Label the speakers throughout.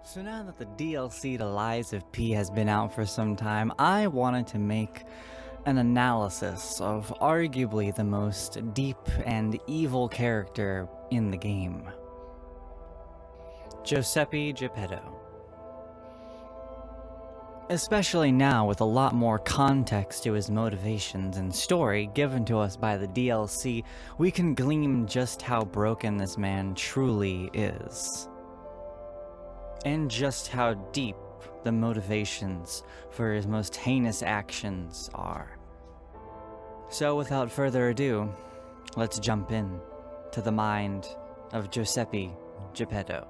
Speaker 1: So now that the DLC to Lies of P has been out for some time, I wanted to make an analysis of arguably the most deep and evil character in the game. Giuseppe Geppetto. Especially now with a lot more context to his motivations and story given to us by the DLC, we can glean just how broken this man truly is. And just how deep the motivations for his most heinous actions are. So without further ado, let's jump in to the mind of Giuseppe Geppetto.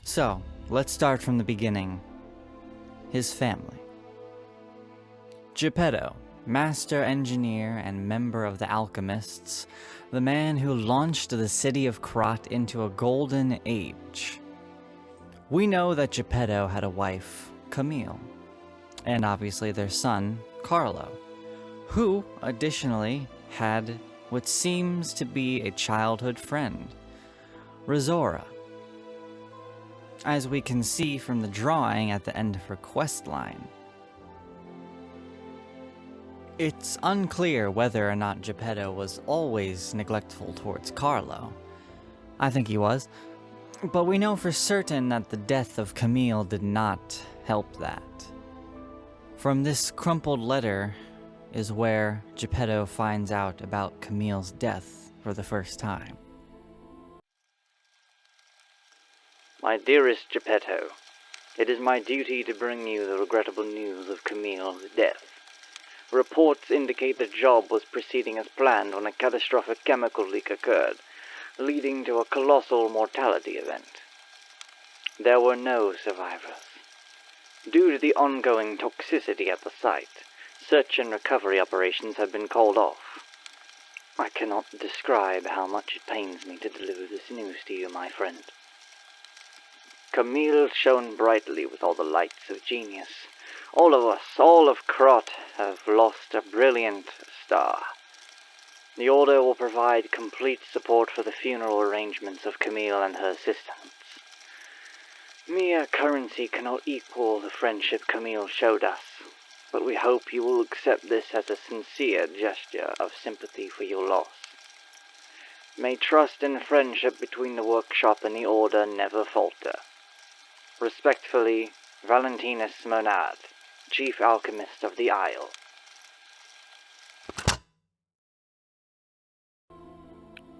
Speaker 1: So, let's start from the beginning. His family. Geppetto, master engineer and member of the alchemists, the man who launched the city of Krat into a golden age. We know that Geppetto had a wife, Camille, and obviously their son, Carlo, who additionally had what seems to be a childhood friend, Rosora. As we can see from the drawing at the end of her quest line. It's unclear whether or not Geppetto was always neglectful towards Carlo. I think he was, but we know for certain that the death of Camille did not help that. From this crumpled letter is where Geppetto finds out about Camille's death for the first time.
Speaker 2: My dearest Geppetto, it is my duty to bring you the regrettable news of Camille's death. Reports indicate the job was proceeding as planned when a catastrophic chemical leak occurred, leading to a colossal mortality event. There were no survivors. Due to the ongoing toxicity at the site, search and recovery operations have been called off. I cannot describe how much it pains me to deliver this news to you, my friend. Camille shone brightly with all the lights of genius. All of us, all of Krat, have lost a brilliant star. The Order will provide complete support for the funeral arrangements of Camille and her assistants. Mere currency cannot equal the friendship Camille showed us, but we hope you will accept this as a sincere gesture of sympathy for your loss. May trust and friendship between the workshop and the Order never falter. Respectfully, Valentinus Monad, Chief Alchemist of the Isle.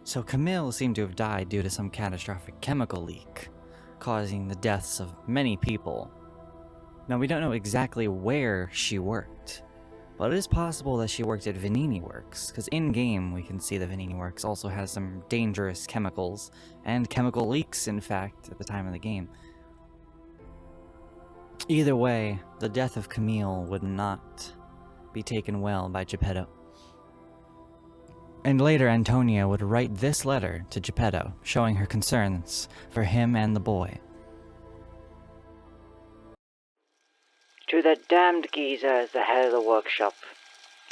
Speaker 1: So Camille seemed to have died due to some catastrophic chemical leak, causing the deaths of many people. Now we don't know exactly where she worked, but it is possible that she worked at Vanini Works, because in-game we can see that Vanini Works also has some dangerous chemicals, and chemical leaks in fact, at the time of the game. Either way, the death of Camille would not be taken well by Geppetto. And later Antonia would write this letter to Geppetto, showing her concerns for him and the boy.
Speaker 2: To that damned geezer as the head of the workshop.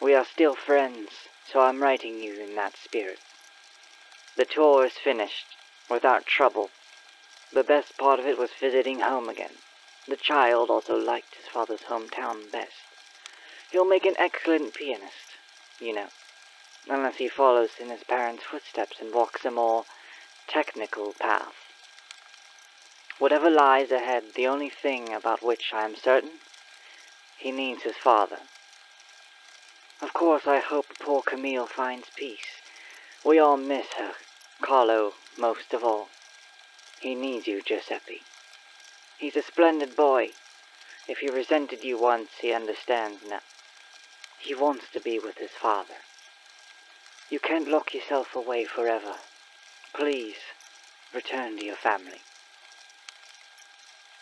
Speaker 2: We are still friends, so I'm writing you in that spirit. The tour is finished, without trouble. The best part of it was visiting home again. The child also liked his father's hometown best. He'll make an excellent pianist, you know, unless he follows in his parents' footsteps and walks a more technical path. Whatever lies ahead, the only thing about which I am certain, he needs his father. Of course, I hope poor Camille finds peace. We all miss her, Carlo most of all. He needs you, Giuseppe. He's a splendid boy. If he resented you once, he understands now. He wants to be with his father. You can't lock yourself away forever. Please, return to your family.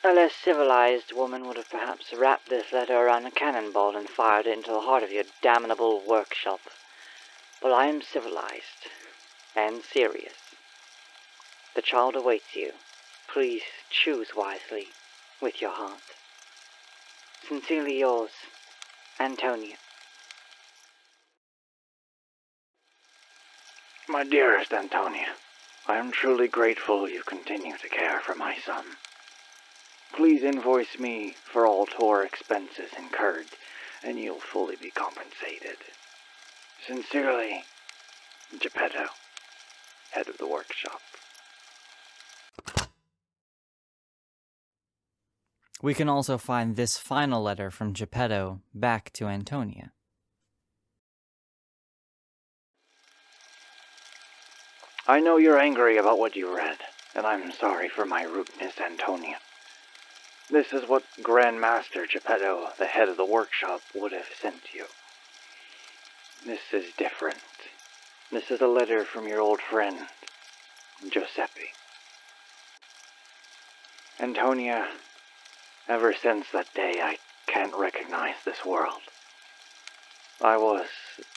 Speaker 2: A less civilized woman would have perhaps wrapped this letter around a cannonball and fired it into the heart of your damnable workshop. But I am civilized and serious. The child awaits you. Please choose wisely with your heart. Sincerely yours, Antonia.
Speaker 3: My dearest Antonia, I am truly grateful you continue to care for my son. Please invoice me for all tour expenses incurred, and you'll fully be compensated. Sincerely, Geppetto, head of the workshop.
Speaker 1: We can also find this final letter from Geppetto back to Antonia.
Speaker 3: I know you're angry about what you read, and I'm sorry for my rudeness, Antonia. This is what Grandmaster Geppetto, the head of the workshop, would have sent you. This is different. This is a letter from your old friend, Giuseppe. Antonia, ever since that day, I can't recognize this world. I was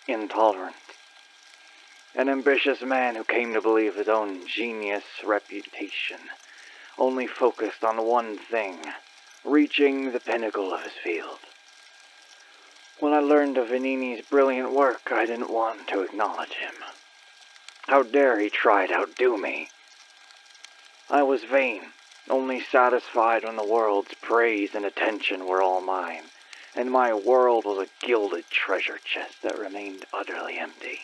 Speaker 3: intolerant. An ambitious man who came to believe his own genius reputation, only focused on one thing, reaching the pinnacle of his field. When I learned of Vanini's brilliant work, I didn't want to acknowledge him. How dare he try to outdo me? I was vain, only satisfied when the world's praise and attention were all mine, and my world was a gilded treasure chest that remained utterly empty.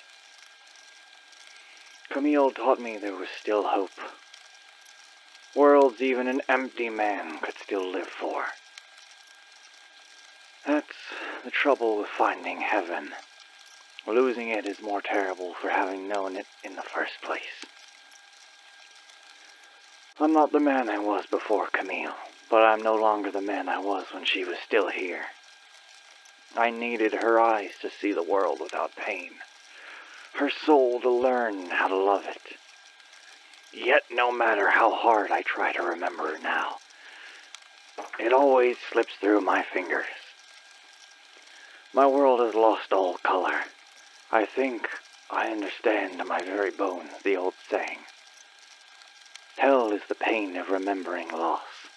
Speaker 3: Camille taught me there was still hope. Worlds even an empty man could still live for. That's the trouble with finding heaven. Losing it is more terrible for having known it in the first place. I'm not the man I was before Camille, but I'm no longer the man I was when she was still here. I needed her eyes to see the world without pain, her soul to learn how to love it. Yet no matter how hard I try to remember it now, it always slips through my fingers. My world has lost all color. I think I understand to my very bones the old saying. Hell is the pain of remembering loss.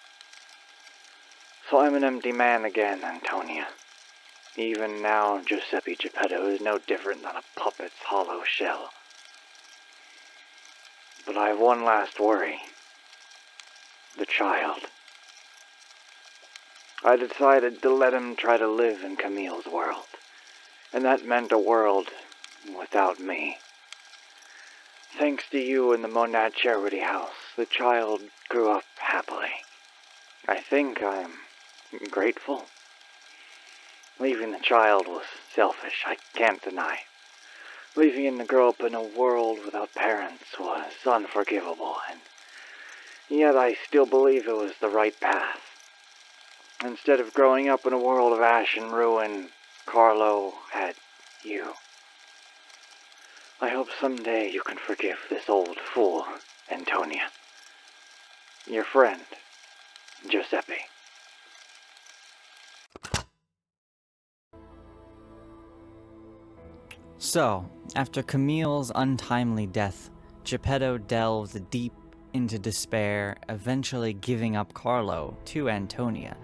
Speaker 3: So I'm an empty man again, Antonia. Even now, Giuseppe Geppetto is no different than a puppet's hollow shell. But I have one last worry. The child. I decided to let him try to live in Camille's world, and that meant a world without me. Thanks to you and the Monad Charity House, the child grew up happily. I think I'm grateful. Leaving the child was selfish, I can't deny. Leaving him to grow up in a world without parents was unforgivable, and yet I still believe it was the right path. Instead of growing up in a world of ash and ruin, Carlo had you. I hope someday you can forgive this old fool, Antonia. Your friend, Giuseppe.
Speaker 1: So, after Camille's untimely death, Geppetto delved deep into despair, eventually giving up Carlo to Antonia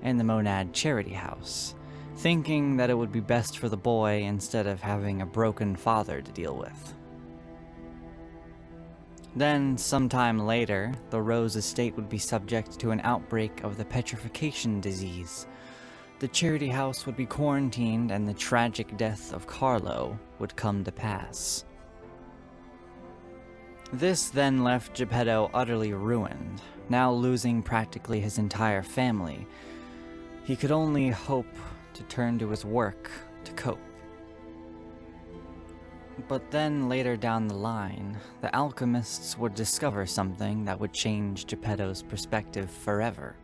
Speaker 1: and the Monad Charity House, thinking that it would be best for the boy instead of having a broken father to deal with. Then, sometime later, the Rose estate would be subject to an outbreak of the petrification disease. The charity house would be quarantined and the tragic death of Carlo would come to pass. This then left Geppetto utterly ruined, now losing practically his entire family. He could only hope to turn to his work to cope. But then later down the line, the alchemists would discover something that would change Geppetto's perspective forever.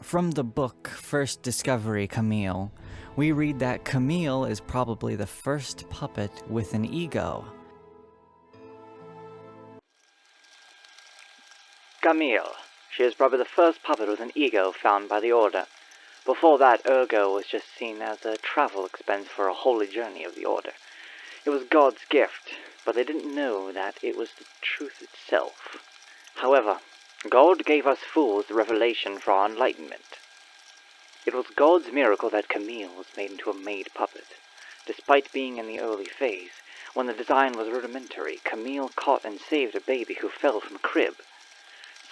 Speaker 1: From the book First Discovery Camille, we read that Camille is probably the first puppet with an ego.
Speaker 2: Camille. She is probably the first puppet with an ego found by the Order. Before that, Ergo was just seen as a travel expense for a holy journey of the Order. It was God's gift, but they didn't know that it was the truth itself. However, God gave us fools the revelation for our enlightenment. It was God's miracle that Camille was made into a made puppet. Despite being in the early phase, when the design was rudimentary, Camille caught and saved a baby who fell from a crib.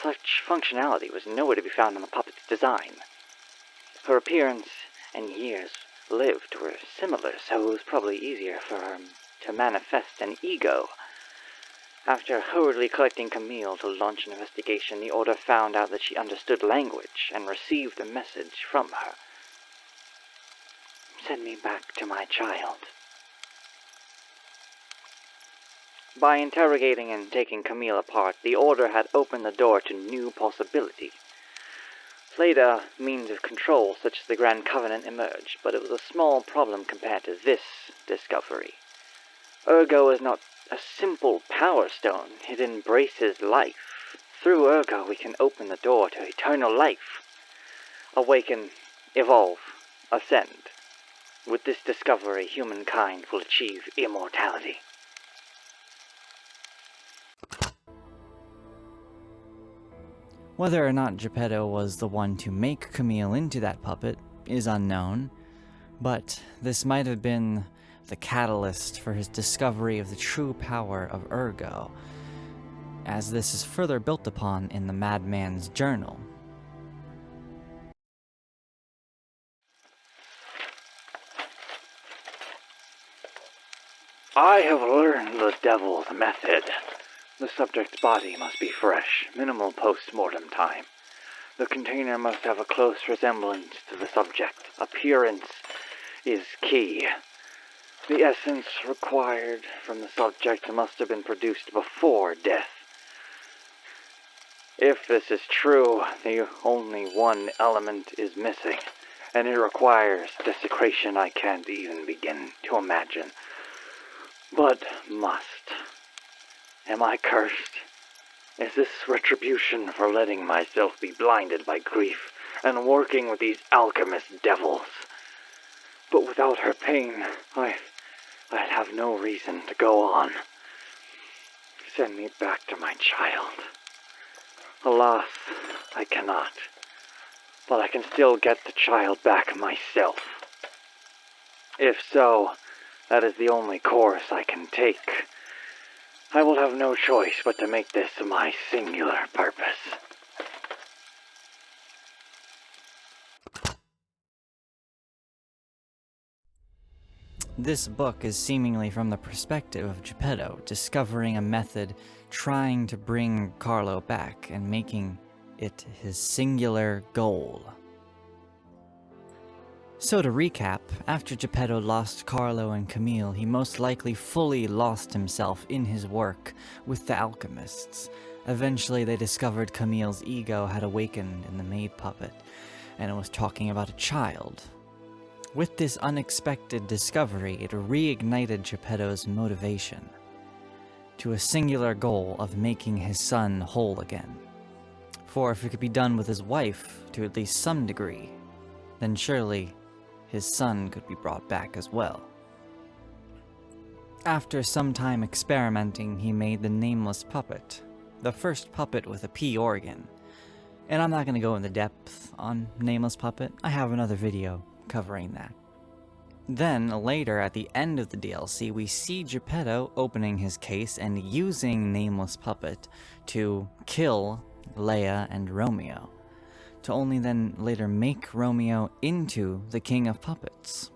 Speaker 2: Such functionality was nowhere to be found in the puppet's design. Her appearance and years lived were similar, so it was probably easier for her to manifest an ego. After hurriedly collecting Camille to launch an investigation, the Order found out that she understood language and received a message from her. Send me back to my child. By interrogating and taking Camille apart, the Order had opened the door to new possibilities. Later, means of control such as the Grand Covenant emerged, but it was a small problem compared to this discovery. Ergo is not a simple power stone. It embraces life. Through Ergo, we can open the door to eternal life. Awaken, evolve, ascend. With this discovery, humankind will achieve immortality.
Speaker 1: Whether or not Geppetto was the one to make Camille into that puppet is unknown, but this might have been the catalyst for his discovery of the true power of Ergo, as this is further built upon in the Madman's Journal.
Speaker 3: I have learned the devil's method. The subject's body must be fresh, minimal post-mortem time. The container must have a close resemblance to the subject. Appearance is key. The essence required from the subject must have been produced before death. If this is true, the only one element is missing, and it requires desecration I can't even begin to imagine. But must. Am I cursed? Is this retribution for letting myself be blinded by grief and working with these alchemist devils? But without her pain, I'd have no reason to go on. Send me back to my child. Alas, I cannot. But I can still get the child back myself. If so, that is the only course I can take. I will have no choice but to make this my singular purpose.
Speaker 1: This book is seemingly from the perspective of Geppetto, discovering a method, trying to bring Carlo back, and making it his singular goal. So to recap, after Geppetto lost Carlo and Camille, he most likely fully lost himself in his work with the alchemists. Eventually they discovered Camille's ego had awakened in the maid puppet, and it was talking about a child. With this unexpected discovery, it reignited Geppetto's motivation to a singular goal of making his son whole again. For if it could be done with his wife to at least some degree, then surely his son could be brought back as well. After some time experimenting, he made the nameless puppet, the first puppet with a P organ. And I'm not going to go into depth on nameless puppet. I have another video covering that. Then, later at the end of the DLC, we see Geppetto opening his case and using nameless puppet to kill Leia and Romeo, to only then later make Romeo into the King of Puppets.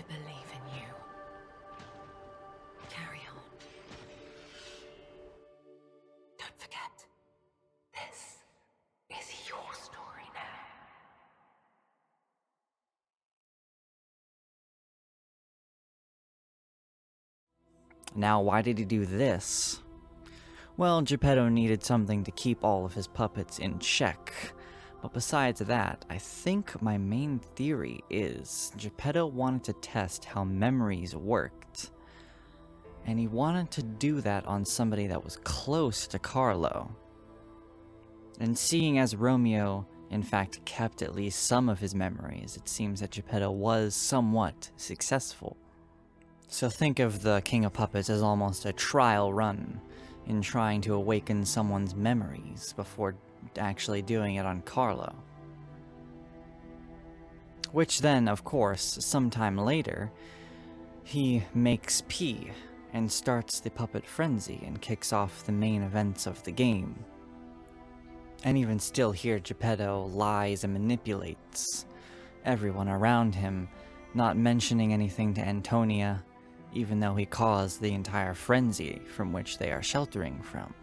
Speaker 4: believe in you. Carry on. Don't forget, this is your story now.
Speaker 1: Now, why did he do this? Well, Geppetto needed something to keep all of his puppets in check. But besides that, I think my main theory is Geppetto wanted to test how memories worked. And he wanted to do that on somebody that was close to Carlo. And seeing as Romeo, in fact, kept at least some of his memories, it seems that Geppetto was somewhat successful. So think of the King of Puppets as almost a trial run in trying to awaken someone's memories before actually doing it on Carlo. Which then, of course, sometime later, he makes P and starts the puppet frenzy and kicks off the main events of the game. And even still here, Geppetto lies and manipulates everyone around him, not mentioning anything to Antonia, even though he caused the entire frenzy from which they are sheltering from.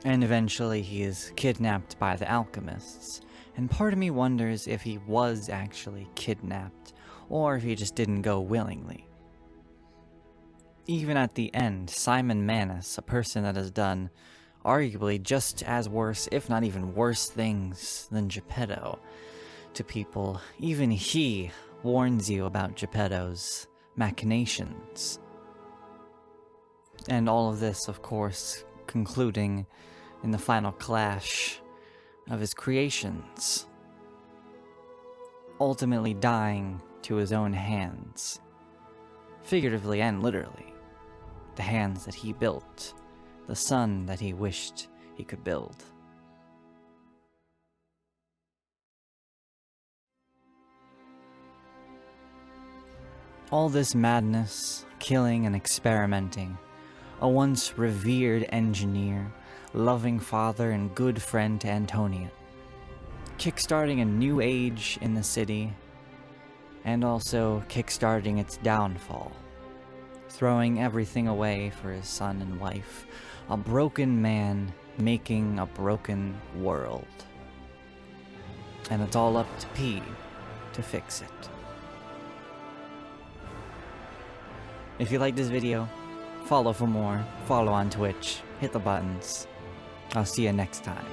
Speaker 1: And eventually he is kidnapped by the alchemists, and part of me wonders if he was actually kidnapped, or if he just didn't go willingly. Even at the end, Simon Manus, a person that has done arguably just as worse, if not even worse things than Geppetto to people, even he warns you about Geppetto's machinations. And all of this, of course, concluding in the final clash of his creations, ultimately dying to his own hands, figuratively and literally, the hands that he built, the son that he wished he could build. All this madness, killing and experimenting, a once revered engineer, loving father and good friend to Antonia, kickstarting a new age in the city, and also kickstarting its downfall, throwing everything away for his son and wife, a broken man making a broken world. And it's all up to P to fix it. If you like this video, follow for more, follow on Twitch, hit the buttons. I'll see you next time.